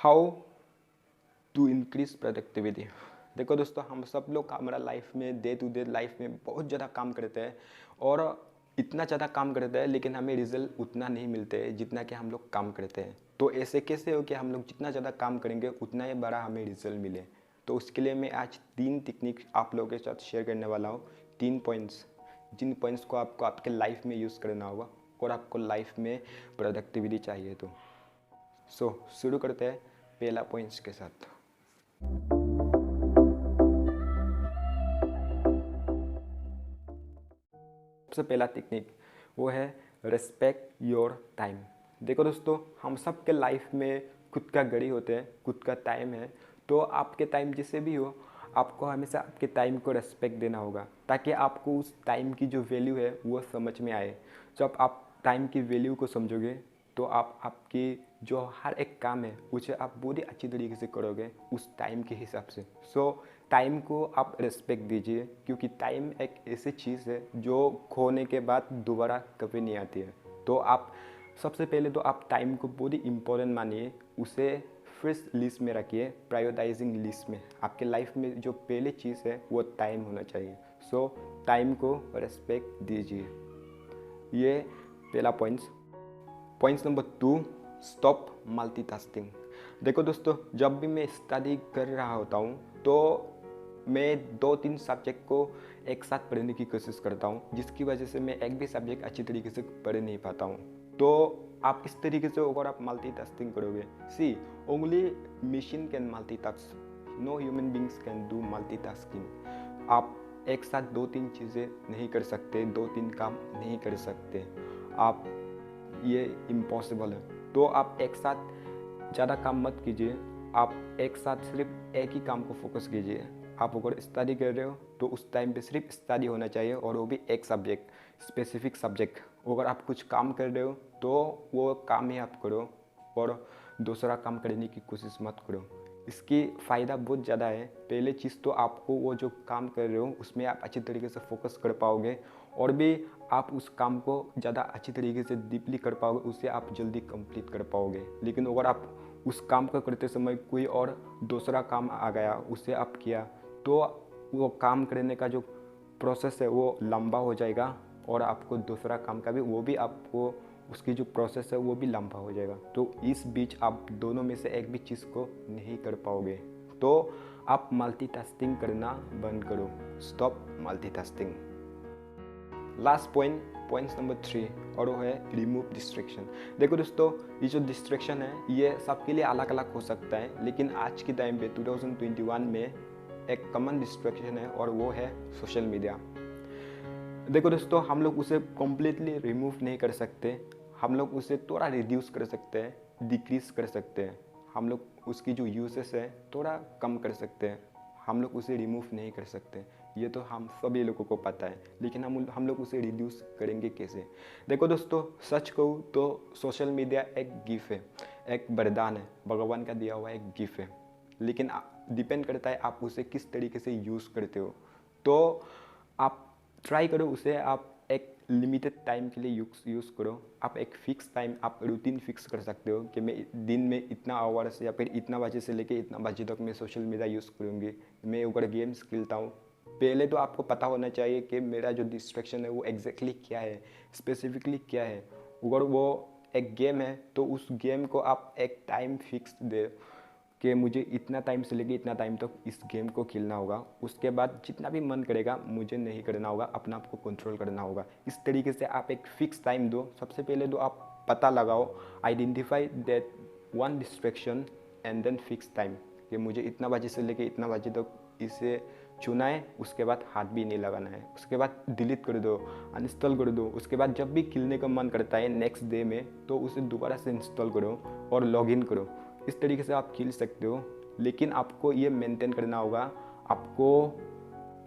How to increase productivity. देखो दोस्तों, हम सब लोग हमारा लाइफ में डे टू डे लाइफ में बहुत ज़्यादा काम करते हैं और इतना ज़्यादा काम करते हैं, लेकिन हमें रिजल्ट उतना नहीं मिलते हैं जितना कि हम लोग काम करते हैं। तो ऐसे कैसे हो कि हम लोग जितना ज़्यादा काम करेंगे उतना ही बड़ा हमें रिजल्ट मिले। तो उसके लिए मैं आज 3 टेक्निक आप लोगों के साथ शेयर करने वाला हूँ। 3 पॉइंट्स, जिन पॉइंट्स को आपको आपके लाइफ में यूज़ करना होगा और आपको लाइफ में प्रोडक्टिविटी चाहिए। तो शुरू करते हैं पहला पॉइंट्स के साथ। सबसे पहला टेक्निक वो है रिस्पेक्ट योर टाइम। देखो दोस्तों, हम सब के लाइफ में खुद का घड़ी होते हैं, खुद का टाइम है। तो आपके टाइम जैसे भी हो, आपको हमेशा आपके टाइम को रिस्पेक्ट देना होगा, ताकि आपको उस टाइम की जो वैल्यू है वो समझ में आए। जब आप टाइम की वैल्यू को समझोगे तो आप आपकी जो हर एक काम है उसे आप बहुत ही अच्छी तरीके से करोगे उस टाइम के हिसाब से। टाइम को आप रिस्पेक्ट दीजिए, क्योंकि टाइम एक ऐसी चीज़ है जो खोने के बाद दोबारा कभी नहीं आती है। तो आप सबसे पहले तो आप टाइम को बहुत ही इम्पोर्टेंट मानिए, उसे फर्स्ट लिस्ट में रखिए, प्रायोरिटाइजिंग लिस्ट में। आपके लाइफ में जो पहले चीज़ है वो टाइम होना चाहिए। टाइम को रिस्पेक्ट दीजिए। ये पहला पॉइंट्स नंबर 2, स्टॉप मल्टीटास्किंग। देखो दोस्तों, जब भी मैं स्टडी कर रहा होता हूँ तो मैं 2-3 सब्जेक्ट को एक साथ पढ़ने की कोशिश करता हूँ, जिसकी वजह से मैं एक भी सब्जेक्ट अच्छी तरीके से पढ़ नहीं पाता हूँ। तो आप इस तरीके से अगर आप मल्टीटास्किंग करोगे, see only machine can multitask, no human beings can do multitasking. आप एक साथ 2-3 चीज़ें नहीं कर सकते, 2-3 काम नहीं कर सकते आप, ये इम्पॉसिबल है। तो आप एक साथ ज़्यादा काम मत कीजिए, आप एक साथ सिर्फ एक ही काम को फोकस कीजिए। आप अगर स्टडी कर रहे हो तो उस टाइम पे सिर्फ स्टडी होना चाहिए, और वो भी एक सब्जेक्ट, स्पेसिफिक सब्जेक्ट। अगर आप कुछ काम कर रहे हो तो वो काम ही आप करो और दूसरा काम करने की कोशिश मत करो। इसकी फ़ायदा बहुत ज़्यादा है। पहले चीज़ तो आपको वो जो काम कर रहे हो उसमें आप अच्छी तरीके से फोकस कर पाओगे, और भी आप उस काम को ज़्यादा अच्छी तरीके से डीपली कर पाओगे, उसे आप जल्दी कंप्लीट कर पाओगे। लेकिन अगर आप उस काम को करते समय कोई और दूसरा काम आ गया, उसे आप किया, तो वो काम करने का जो प्रोसेस है वो लंबा हो जाएगा, और आपको दूसरा काम का भी वो भी आपको उसकी जो प्रोसेस है वो भी लंबा हो जाएगा। तो इस बीच आप दोनों में से एक भी चीज़ को नहीं कर पाओगे। तो आप मल्टीटास्किंग करना बंद करो, stop multitasking. Last point number 3, और वो है रिमूव डिस्ट्रैक्शन। देखो दोस्तों, ये जो डिस्ट्रैक्शन है ये सबके लिए अलग अलग हो सकता है, लेकिन आज के टाइम पे 2021 में एक कॉमन डिस्ट्रैक्शन है, और वो है सोशल मीडिया। देखो दोस्तों, हम लोग उसे कम्प्लीटली रिमूव नहीं कर सकते, हम लोग उसे थोड़ा रिड्यूस कर सकते हैं, डिक्रीज कर सकते हैं। हम लोग उसकी जो यूसेस है थोड़ा कम कर सकते हैं, हम लोग उसे रिमूव नहीं कर सकते। ये तो हम सभी लोगों को पता है, लेकिन हम लोग उसे रिड्यूस करेंगे कैसे? देखो दोस्तों, सच कहूँ तो सोशल मीडिया एक गिफ्ट है, एक वरदान है, भगवान का दिया हुआ एक गिफ्ट है। लेकिन डिपेंड करता है आप उसे किस तरीके से यूज़ करते हो। तो आप ट्राई करो उसे आप एक लिमिटेड टाइम के लिए यूज़ करो। आप एक फ़िक्स टाइम, आप रूटीन फिक्स कर सकते हो कि मैं दिन में इतना आवर्स या फिर इतना बजे से लेके इतना बजे तक मैं सोशल मीडिया यूज़ करूँगी। मैं अगर गेम्स खेलता हूँ, पहले तो आपको पता होना चाहिए कि मेरा जो डिस्ट्रैक्शन है वो एग्जैक्टली क्या है, स्पेसिफिकली क्या है। अगर वो एक गेम है तो उस गेम को आप एक टाइम फिक्स दे कि मुझे इतना टाइम से लेके इतना टाइम तक इस गेम को खेलना होगा, उसके बाद जितना भी मन करेगा मुझे नहीं करना होगा, अपना आप को कंट्रोल करना होगा। इस तरीके से आप एक फ़िक्स टाइम दो। सबसे पहले तो आप पता लगाओ, identify that one distraction and then fix time, कि मुझे इतना बजे से लेके इतना बजे तक इसे चुना है, उसके बाद हाथ भी नहीं लगाना है, उसके बाद डिलीट कर दो, अनइंस्टॉल कर दो। उसके बाद जब भी खेलने का मन करता है नेक्स्ट डे में, तो उसे दोबारा से इंस्टॉल करो और लॉगिन करो। इस तरीके से आप खेल सकते हो, लेकिन आपको ये मेंटेन करना होगा, आपको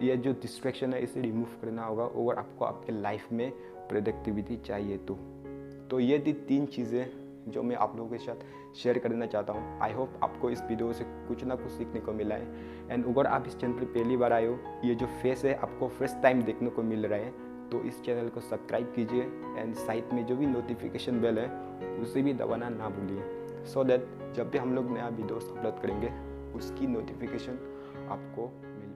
ये जो डिस्ट्रैक्शन है इसे रिमूव करना होगा, और आपको आपके लाइफ में प्रोडक्टिविटी चाहिए। तो ये थी 3 चीज़ें जो मैं आप लोगों के साथ शेयर करना चाहता हूँ। आई होप आपको इस वीडियो से कुछ ना कुछ सीखने को मिला है। एंड अगर आप इस चैनल पर पहली बार आए हो, ये जो फेस है आपको फर्स्ट टाइम देखने को मिल रहा है, तो इस चैनल को सब्सक्राइब कीजिए, एंड साइड में जो भी नोटिफिकेशन बेल है उसे भी दबाना ना भूलिए। सो दैट जब भी हम लोग नया वीडियोस अपलोड करेंगे उसकी नोटिफिकेशन आपको मिल